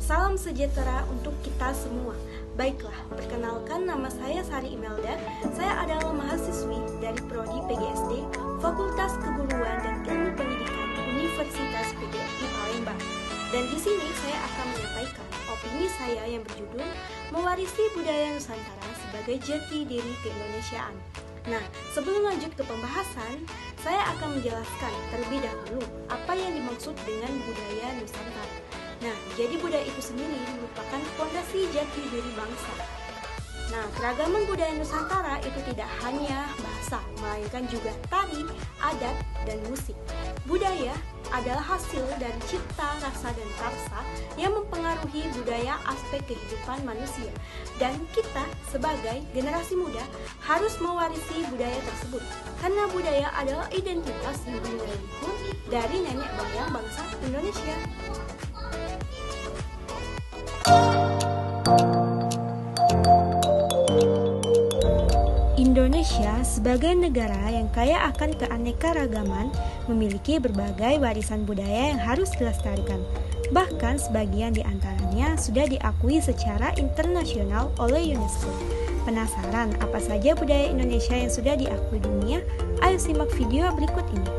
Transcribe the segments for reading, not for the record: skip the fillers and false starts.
Salam sejahtera untuk kita semua. Baiklah, perkenalkan nama saya Sari Imelda. Saya adalah mahasiswi dari Prodi PGSD, Fakultas Keguruan dan Ilmu Pendidikan Universitas PGRI Palembang. Dan di sini saya akan menyampaikan opini saya yang berjudul Mewarisi Budaya Nusantara sebagai Jati Diri Keindonesiaan. Nah, sebelum lanjut ke pembahasan, saya akan menjelaskan terlebih dahulu apa yang dimaksud dengan budaya Nusantara. Nah, jadi budaya itu sendiri merupakan fondasi jati diri bangsa. Nah, keragaman budaya Nusantara itu tidak hanya bahasa, melainkan juga tari, adat, dan musik. Budaya adalah hasil dari cipta, rasa, dan karsa yang mempengaruhi budaya aspek kehidupan manusia. Dan kita sebagai generasi muda harus mewarisi budaya tersebut. Karena budaya adalah identitas yang bernilai luhur dari nenek moyang bangsa Indonesia. Indonesia sebagai negara yang kaya akan keanekaragaman memiliki berbagai warisan budaya yang harus dilestarikan. Bahkan sebagian di antaranya sudah diakui secara internasional oleh UNESCO. Penasaran apa saja budaya Indonesia yang sudah diakui dunia? Ayo simak video berikut ini.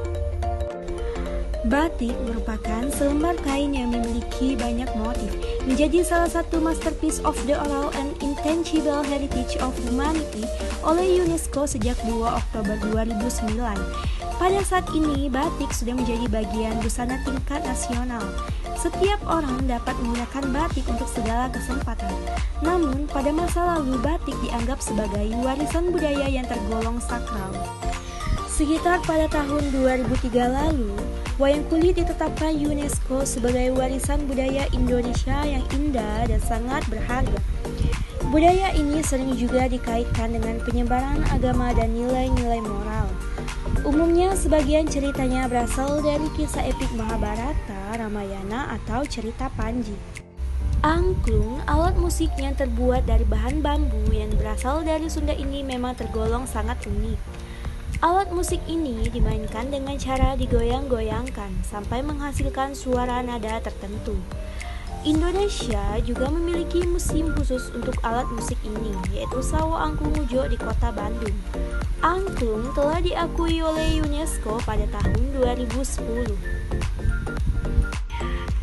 Batik merupakan selembar kain yang memiliki banyak motif, menjadi salah satu masterpiece of the oral and intangible heritage of humanity oleh UNESCO sejak 2 Oktober 2009. Pada saat ini, batik sudah menjadi bagian busana tingkat nasional. Setiap orang dapat menggunakan batik untuk segala kesempatan. Namun, pada masa lalu batik dianggap sebagai warisan budaya yang tergolong sakral. Sekitar pada tahun 2003 lalu, wayang kulit ditetapkan UNESCO sebagai warisan budaya Indonesia yang indah dan sangat berharga. Budaya ini sering juga dikaitkan dengan penyebaran agama dan nilai-nilai moral. Umumnya sebagian ceritanya berasal dari kisah epik Mahabharata, Ramayana, atau cerita Panji. Angklung, alat musik yang terbuat dari bahan bambu yang berasal dari Sunda ini memang tergolong sangat unik. Alat musik ini dimainkan dengan cara digoyang-goyangkan sampai menghasilkan suara nada tertentu. Indonesia juga memiliki museum khusus untuk alat musik ini, yaitu Sawo Angklung Ujo di kota Bandung. Angklung telah diakui oleh UNESCO pada tahun 2010.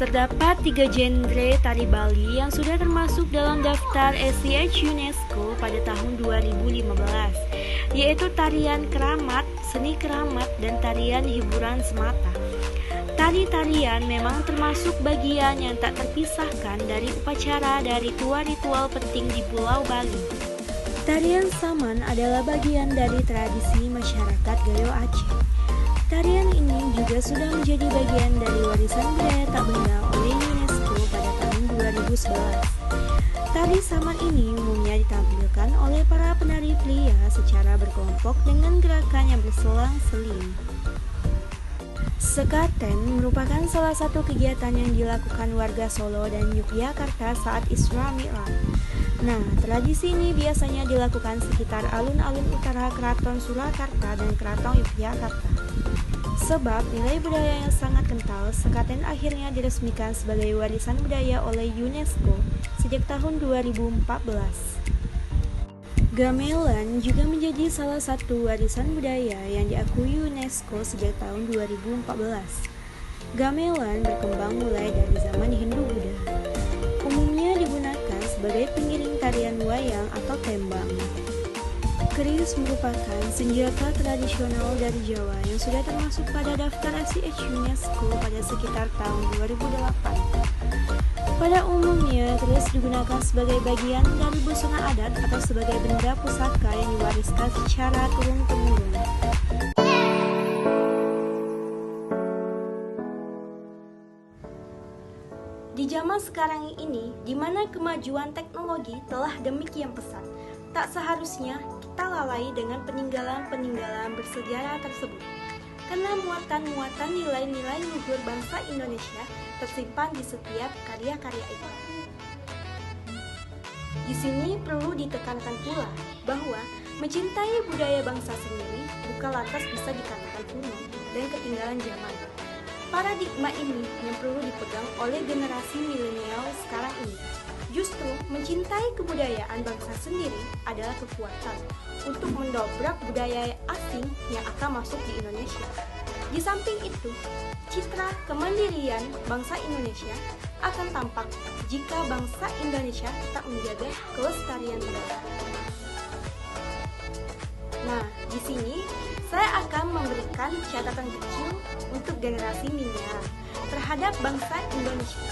Terdapat 3 genre tari Bali yang sudah termasuk dalam daftar SIH UNESCO pada tahun 2015, yaitu tarian keramat, seni keramat, dan tarian hiburan semata. Tari-tarian memang termasuk bagian yang tak terpisahkan dari upacara dari ritual penting di Pulau Bali. Tarian Saman adalah bagian dari tradisi masyarakat Gayo Aceh. Tarian ini juga sudah menjadi bagian dari warisan budaya tak benda oleh UNESCO pada tahun 2011. Tari Saman ini umumnya ditampilkan oleh para penari pria secara berkelompok dengan gerakan yang berselang-seling. Sekaten merupakan salah satu kegiatan yang dilakukan warga Solo dan Yogyakarta saat Isra Mi'raj. Nah, tradisi ini biasanya dilakukan sekitar alun-alun utara Keraton Surakarta dan Keraton Yogyakarta. Sebab nilai budaya yang sangat kental, sekaten akhirnya diresmikan sebagai warisan budaya oleh UNESCO sejak tahun 2014. Gamelan juga menjadi salah satu warisan budaya yang diakui UNESCO sejak tahun 2014. Gamelan berkembang mulai dari zaman Hindu-Buddha. Umumnya digunakan sebagai pengiring tarian wayang atau tembang. Keris merupakan senjata tradisional dari Jawa yang sudah termasuk pada daftar SIH UNESCO pada sekitar tahun 2008. Pada umumnya, keris digunakan sebagai bagian dari busana adat atau sebagai benda pusaka yang diwariskan secara turun-temurun. Di zaman sekarang ini, di mana kemajuan teknologi telah demikian pesat, tak seharusnya kita lalai dengan peninggalan-peninggalan bersejarah tersebut. Karena muatan-muatan nilai-nilai luhur bangsa Indonesia tersimpan di setiap karya-karya itu. Di sini perlu ditekankan pula bahwa mencintai budaya bangsa sendiri bukan lantas bisa dikatakan kuno dan ketinggalan zaman. Paradigma ini yang perlu dipegang oleh generasi milenial sekarang ini. Justru mencintai kebudayaan bangsa sendiri adalah kekuatan untuk mendobrak budaya asing yang akan masuk di Indonesia. Di samping itu, citra kemandirian bangsa Indonesia akan tampak jika bangsa Indonesia tetap menjaga kelestarian budaya. Nah, di sini saya akan memberikan catatan kecil untuk generasi milenial terhadap bangsa Indonesia.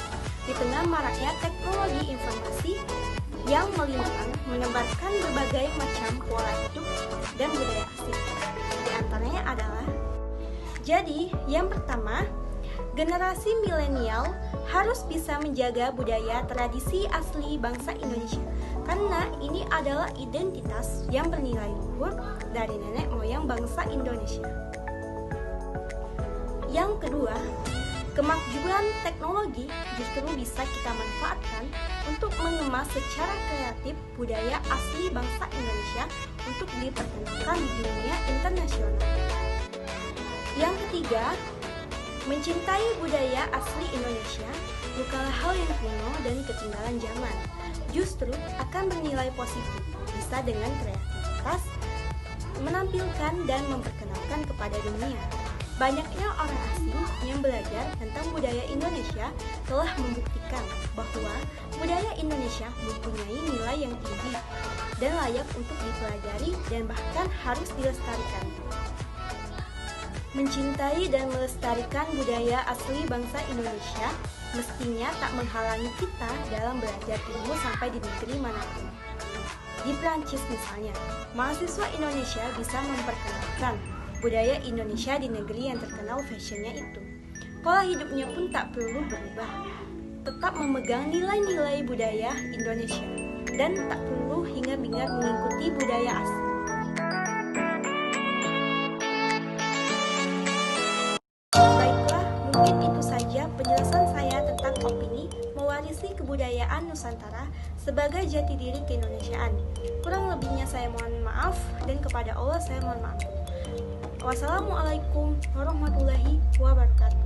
Di tengah maraknya teknologi informasi yang melintang menebarkan berbagai macam pola hidup dan budaya asing. Di antaranya adalah, jadi yang pertama, generasi milenial harus bisa menjaga budaya tradisi asli bangsa Indonesia karena ini adalah identitas yang bernilai luhur dari nenek moyang bangsa Indonesia. Yang kedua, kemajuan teknologi justru bisa kita manfaatkan untuk mengemas secara kreatif budaya asli bangsa Indonesia untuk diperkenalkan di dunia internasional. Yang ketiga, mencintai budaya asli Indonesia bukanlah hal yang kuno dan ketinggalan zaman. Justru akan bernilai positif, bisa dengan kreativitas menampilkan dan memperkenalkan kepada dunia. Banyaknya orang asing yang belajar tentang budaya Indonesia telah membuktikan bahwa budaya Indonesia mempunyai nilai yang tinggi dan layak untuk dipelajari dan bahkan harus dilestarikan. Mencintai dan melestarikan budaya asli bangsa Indonesia mestinya tak menghalangi kita dalam belajar ilmu sampai di negeri manapun. Di Prancis misalnya, mahasiswa Indonesia bisa memperkenalkan budaya Indonesia di negeri yang terkenal fashionnya itu. Pola hidupnya pun tak perlu berubah, tetap memegang nilai-nilai budaya Indonesia dan tak perlu hingar-bingar mengikuti budaya asing. Baiklah, mungkin itu saja penjelasan saya tentang opini mewarisi kebudayaan Nusantara sebagai jati diri keindonesiaan. Kurang lebihnya saya mohon maaf dan kepada Allah saya mohon maaf. Wassalamualaikum warahmatullahi wabarakatuh.